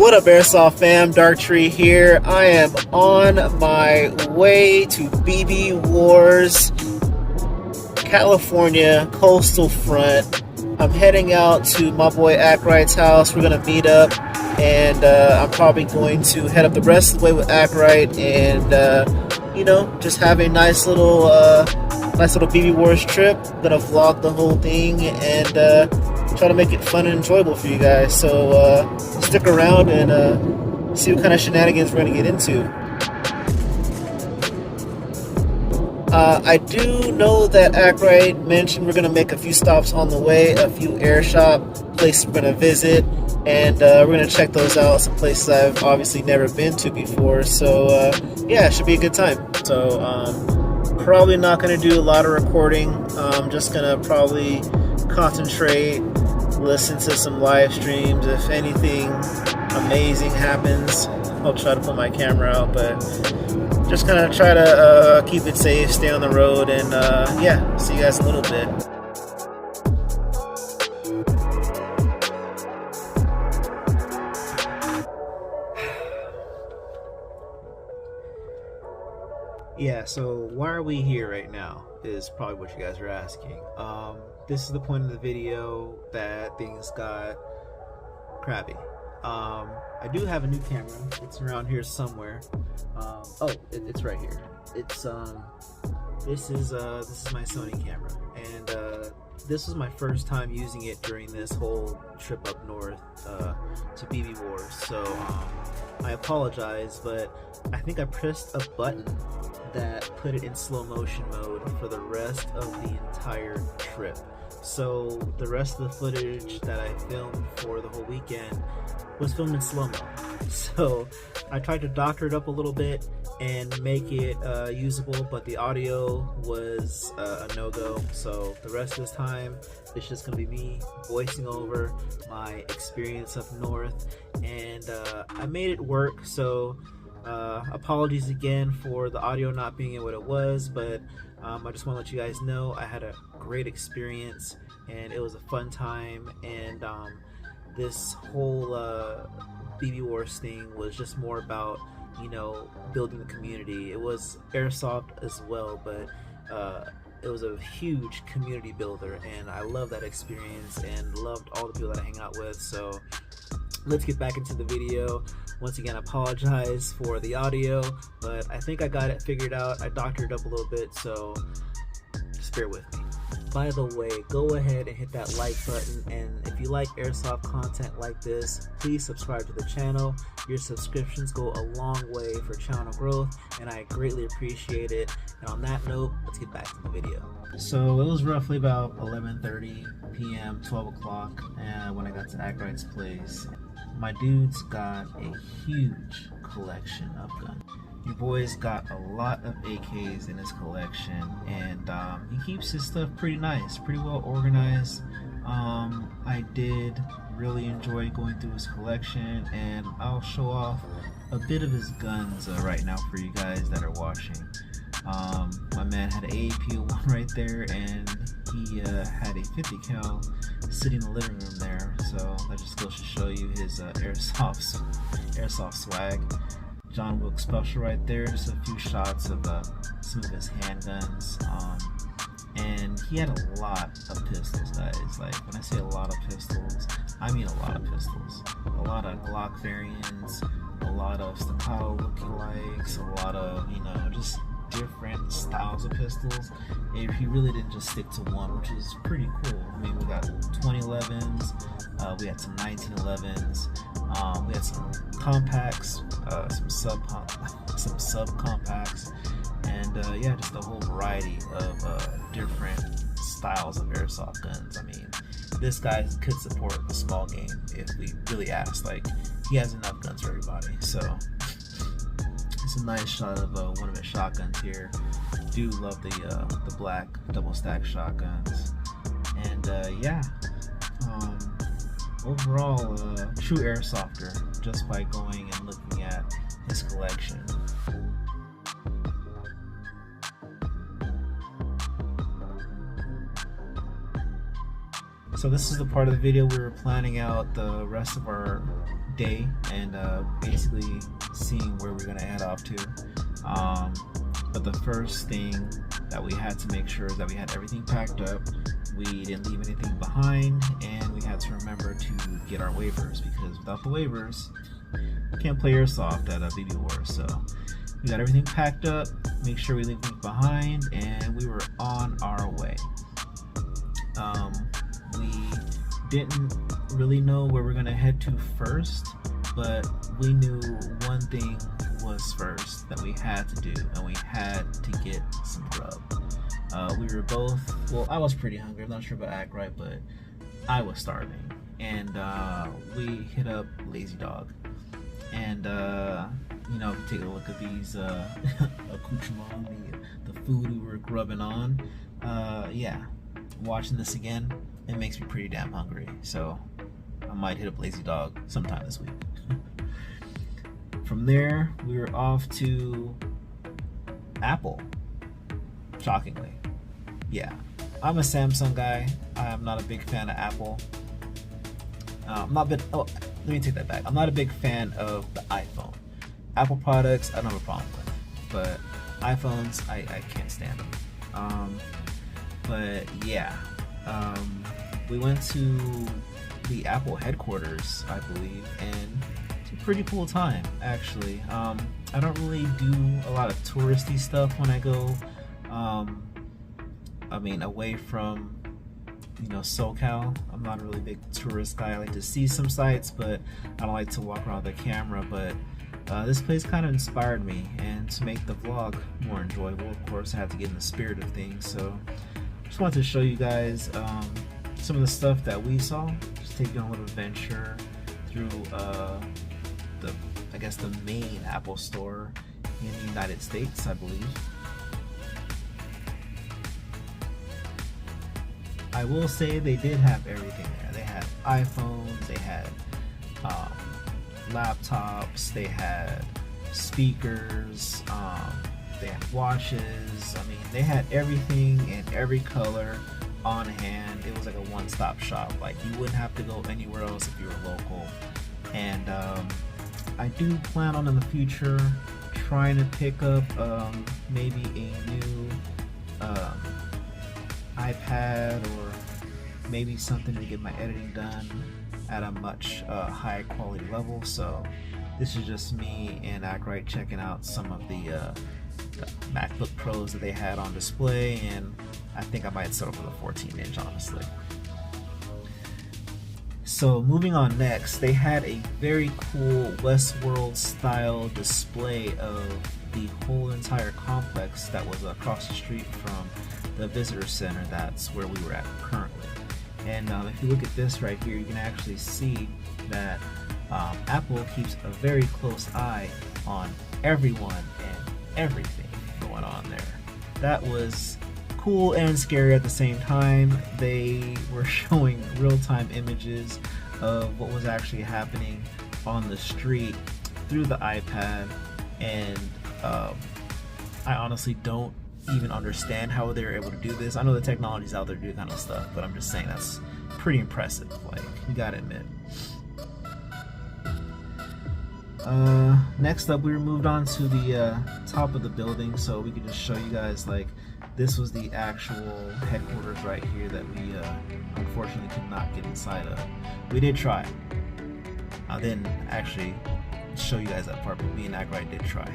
What up, Airsoft fam? DARKTREE here. I am on my way to BB Wars, California coastal front. I'm heading out to my boy ACKRITE's house. We're gonna meet up, and I'm probably going to head up the rest of the way with ACKRITE, and you know, just have a nice little BB Wars trip. I'm gonna vlog the whole thing and try to make it fun and enjoyable for you guys. So stick around and see what kind of shenanigans we're gonna get into. I do know that ACKRITE mentioned we're gonna make a few stops on the way, a few AirShop places we're gonna visit, and we're gonna check those out. Some places I've obviously never been to before. So yeah, it should be a good time. So probably not gonna do a lot of recording. I'm just gonna probably concentrate, listen to some live streams. If anything amazing happens, I'll try to put my camera out, but just kind of try to keep it safe, stay on the road, and yeah, see you guys in a little bit. Yeah, so why are we here right now is probably what you guys are asking. This is the point of the video that things got crappy. I do have a new camera. It's around here somewhere. It's right here. It's this is my Sony camera, and this was my first time using it during this whole trip up north to BB Wars. So I apologize, but I think I pressed a button that put it in slow motion mode for the rest of the entire trip. So the rest of the footage that I filmed for the whole weekend was filmed in slow-mo. So I tried to doctor it up a little bit and make it usable, but the audio was a no-go. So the rest of this time it's just gonna be me voicing over my experience up north, and I made it work. So apologies again for the audio not being what it was, but I just want to let you guys know I had a great experience and it was a fun time, and this whole BB Wars thing was just more about, you know, building the community. It was Airsoft as well, but it was a huge community builder, and I love that experience and loved all the people that I hang out with. So let's get back into the video. Once again, I apologize for the audio, but I think I got it figured out. I doctored up a little bit, so just bear with me. By the way, go ahead and hit that like button, and if you like Airsoft content like this, please subscribe to the channel. Your subscriptions go a long way for channel growth, and I greatly appreciate it. And on that note, let's get back to the video. So it was roughly about 11:30 p.m., 12 o'clock, when I got to ACKRITE's place. My dude's got a huge collection of guns. Your boy's got a lot of AKs in his collection, and he keeps his stuff pretty nice, pretty well organized. I did really enjoy going through his collection, and I'll show off a bit of his guns right now for you guys that are watching. My man had an AAP-01 right there, and he had a 50 cal sitting in the living room there, so that just goes to show you his airsoft swag. John Wilkes special right there, just a few shots of some of his handguns, and he had a lot of pistols, guys. Like, when I say a lot of pistols, I mean a lot of pistols. A lot of Glock variants, a lot of staccato lookalikes, a lot of, you know, just different styles of pistols. And he really didn't just stick to one, which is pretty cool. I mean, we got 2011s, we had some 1911s, we had some compacts, some sub-compacts, and yeah, just a whole variety of different styles of airsoft guns. I mean, this guy could support the small game if we really asked. Like, he has enough guns for everybody. So it's a nice shot of one of his shotguns here. Do love the black double stack shotguns, and yeah, overall true airsofter just by going and looking at his collection. So this is the part of the video we were planning out the rest of our day and basically seeing where we're gonna head off to. But the first thing that we had to make sure is that we had everything packed up. We didn't leave anything behind, and we had to remember to get our waivers, because without the waivers, you can't play airsoft at BB Wars. So we got everything packed up, make sure we leave things behind, and we were on our way. We didn't really know where we're gonna head to first, but we knew one thing was first that we had to do, and we had to get some grub. We were both, well, I was pretty hungry. I'm not sure about ACKRITE, but I was starving, and we hit up Lazy Dog, and you know, take a look at these accoutrements, the food we were grubbing on. Yeah, watching this again, it makes me pretty damn hungry, so I might hit up Lazy Dog sometime this week. From there, we were off to Apple, shockingly. Yeah, I'm a Samsung guy. I'm not a big fan of Apple. Let me take that back. I'm not a big fan of the iPhone. Apple products, I don't have a problem with, but iPhones, I can't stand them. But yeah, we went to the Apple headquarters, I believe, and it's a pretty cool time, actually. I don't really do a lot of touristy stuff when I go, I mean, away from, you know, SoCal. I'm not a really big tourist guy. I like to see some sights, but I don't like to walk around with a camera. But this place kind of inspired me, and to make the vlog more enjoyable, of course, I had to get in the spirit of things. So just wanted to show you guys some of the stuff that we saw. Just taking a little adventure through I guess the main Apple store in the United States, I believe. I will say they did have everything there. They had iPhones, they had laptops, they had speakers, they had watches. I mean, they had everything in every color on hand. It was like a one-stop shop. Like, you wouldn't have to go anywhere else if you were local. And I do plan on in the future trying to pick up maybe a new iPad, or maybe something to get my editing done at a much higher quality level. So this is just me and ACKRITE checking out some of the MacBook Pros that they had on display, and I think I might settle for the 14-inch, honestly. So moving on next, they had a very cool Westworld style display of the whole entire complex that was across the street from the visitor center. That's where we were at currently. And if you look at this right here, you can actually see that Apple keeps a very close eye on everyone and everything going on there. That was cool and scary at the same time. They were showing real-time images of what was actually happening on the street through the iPad, and I honestly don't even understand how they're able to do this. I know the technology's out there to do kind of stuff, but I'm just saying that's pretty impressive. Like, you gotta admit. Next up, we were moved on to the top of the building, so we could just show you guys, like, this was the actual headquarters right here that we unfortunately could not get inside of. We did try. I didn't actually show you guys that part, but me and ACKRITE did try.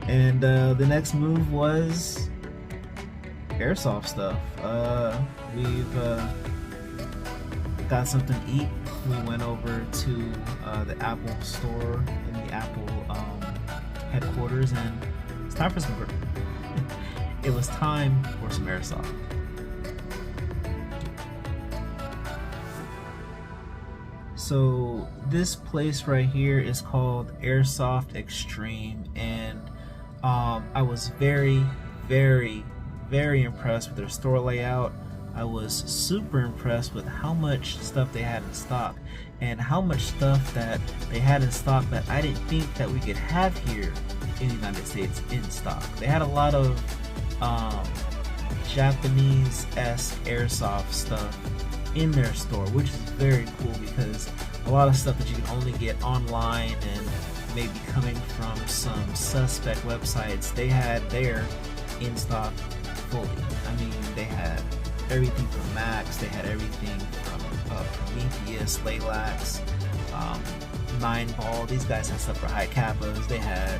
And the next move was airsoft stuff. We've got something to eat. We went over to the Apple store in the Apple headquarters, and it's time for some it was time for some airsoft. So this place right here is called AIRSOFT Extreme, and I was very impressed with their store layout. I was super impressed with how much stuff they had in stock, and how much stuff that they had in stock that I didn't think that we could have here in the United States in stock. They had a lot of Japanese-esque airsoft stuff in their store, which is very cool, because a lot of stuff that you can only get online and maybe coming from some suspect websites, they had there in stock fully. I mean, they had everything from Max, they had everything from Prometheus, Laylax, 9Ball. These guys had stuff for high kappas. They had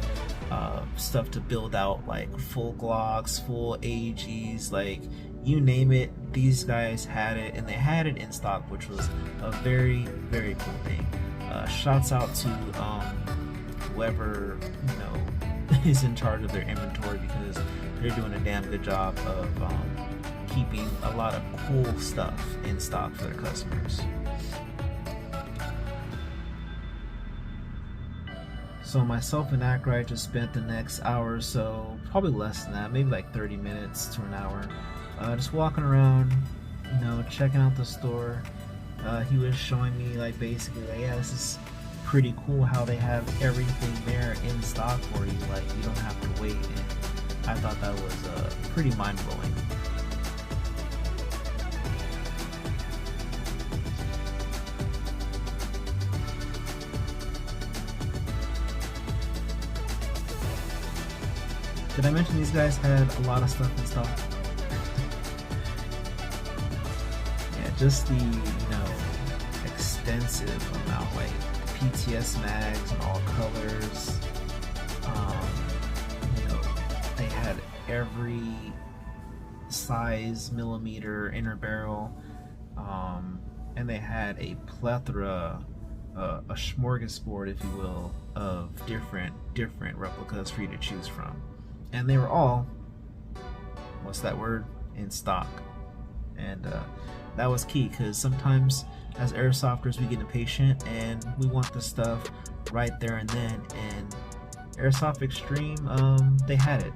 stuff to build out like full Glocks, full AEGs, like you name it, these guys had it, and they had it in stock, which was a very, very cool thing. Shouts out to whoever, you know, is in charge of their inventory, because they're doing a damn good job of keeping a lot of cool stuff in stock for their customers. So myself and ACKRITE just spent the next hour or so, probably less than that, maybe like 30 minutes to an hour, just walking around, you know, checking out the store. He was showing me like basically like, yeah, this is pretty cool how they have everything there in stock for you, like you don't have to wait, and I thought that was pretty mind-blowing. Did I mention these guys had a lot of stuff in stock? Yeah, just the, you know, extensive amount, like PTS mags in all colors. You know, they had every size, millimeter, inner barrel, and they had a plethora, a smorgasbord, if you will, of different replicas for you to choose from. And they were all, what's that word, in stock. And that was key, because sometimes as airsofters we get impatient and we want the stuff right there and then, and Airsoft Extreme, they had it.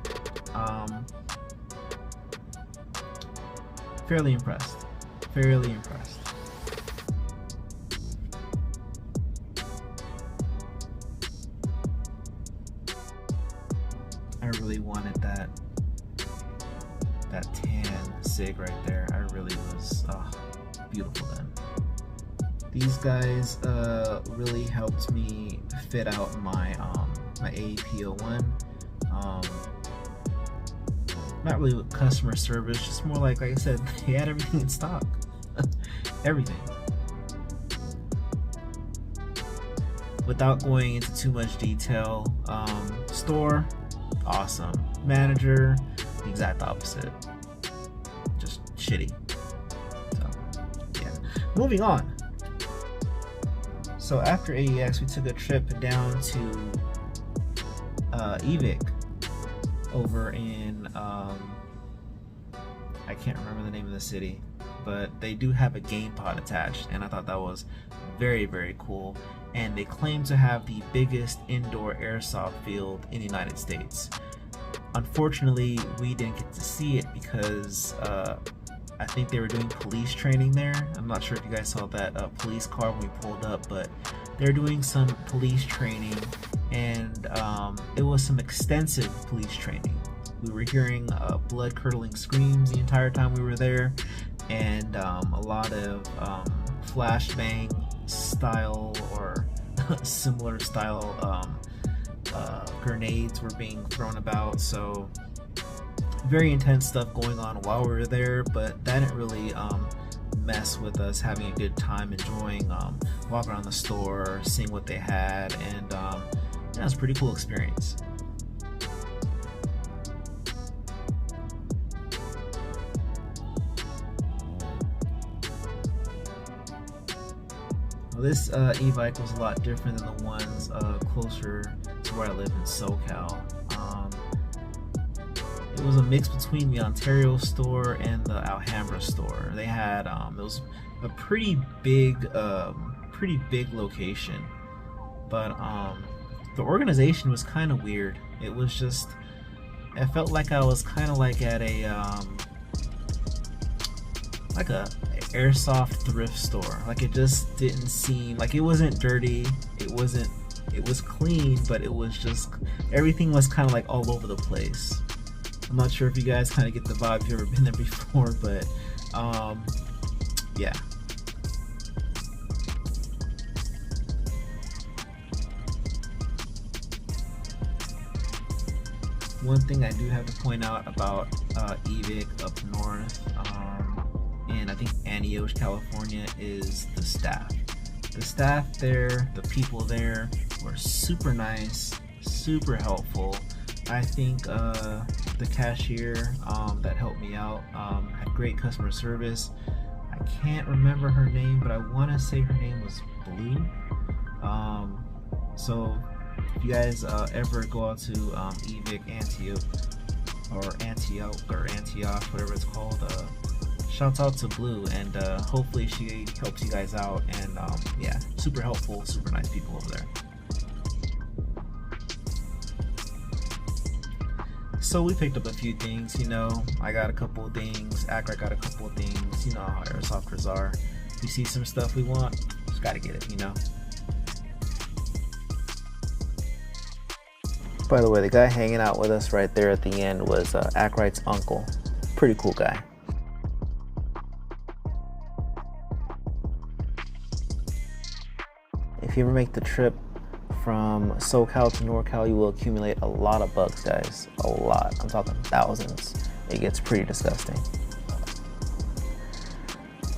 Fairly impressed. I really wanted that tan SIG right there. I really was beautiful then. These guys really helped me fit out my my AEP01. Not really with customer service, just more like I said, they had everything in stock. Everything. Without going into too much detail, store, awesome. Manager, the exact opposite. Just shitty. So, yeah. Moving on. So after AEX, we took a trip down to EVIC over in, I can't remember the name of the city, but they do have a game pod attached, and I thought that was very, very cool. And they claim to have the biggest indoor airsoft field in the United States. Unfortunately, we didn't get to see it because I think they were doing police training there. I'm not sure if you guys saw that police car when we pulled up, but they're doing some police training, and it was some extensive police training. We were hearing blood-curdling screams the entire time we were there, and a lot of flashbang style or similar style grenades were being thrown about. So very intense stuff going on while we were there, but that didn't really mess with us having a good time, enjoying walking around the store, seeing what they had, and yeah, it was a pretty cool experience. This e-bike was a lot different than the ones closer to where I live in SoCal. It was a mix between the Ontario store and the Alhambra store. They had it was a pretty big location, but the organization was kind of weird. It was just, it felt like I was kind of like at a airsoft thrift store. Like, it just didn't seem like, it wasn't dirty, it was clean, but it was just, everything was kind of like all over the place. I'm not sure if you guys kind of get the vibe if you've ever been there before, but yeah. One thing I do have to point out about EVIC up north, in I think Antioch, California, is the staff. The staff there, the people there were super nice, super helpful. I think the cashier that helped me out had great customer service. I can't remember her name, but I want to say her name was Blue. So if you guys ever go out to EVIC Antioch or Antioch, whatever it's called, shouts out to Blue, and hopefully she helps you guys out. And yeah, super helpful, super nice people over there. So we picked up a few things, you know. I got a couple of things, ACKRITE got a couple of things, you know how airsofters are. We see some stuff we want, just gotta get it, you know. By the way, the guy hanging out with us right there at the end was ACKRITE's uncle. Pretty cool guy. If you ever make the trip from SoCal to NorCal, you will accumulate a lot of bugs, guys. A lot. I'm talking thousands. It gets pretty disgusting.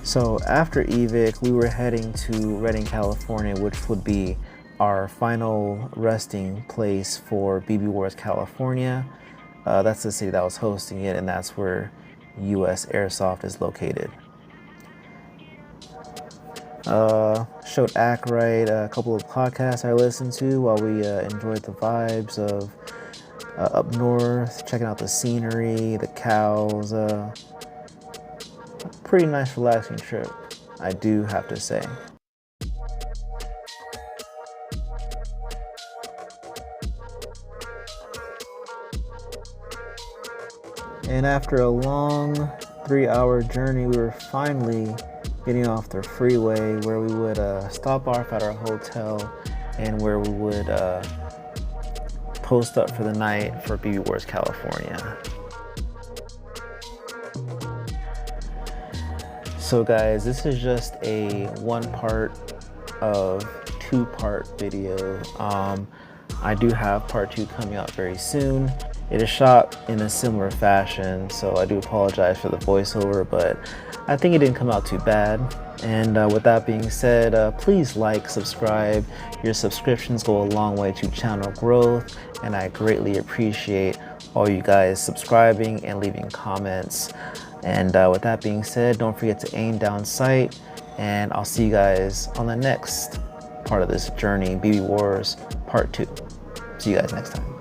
So after EVIC, we were heading to Redding, California, which would be our final resting place for BB Wars California. That's the city that was hosting it, and that's where US Airsoft is located. Showed ACKRITE a couple of podcasts I listened to while we enjoyed the vibes of up north, checking out the scenery, the cows. Pretty nice, relaxing trip, I do have to say. And after a long 3-hour journey, we were finally getting off the freeway, where we would stop off at our hotel and where we would post up for the night for BB Wars California. So guys, this is just a one-part of 2-part video. I do have part 2 coming out very soon. It is shot in a similar fashion, so I do apologize for the voiceover, but I think it didn't come out too bad. And with that being said, please like, subscribe. Your subscriptions go a long way to channel growth, and I greatly appreciate all you guys subscribing and leaving comments. And with that being said, don't forget to aim down sight, and I'll see you guys on the next part of this journey, BB Wars Part 2. See you guys next time.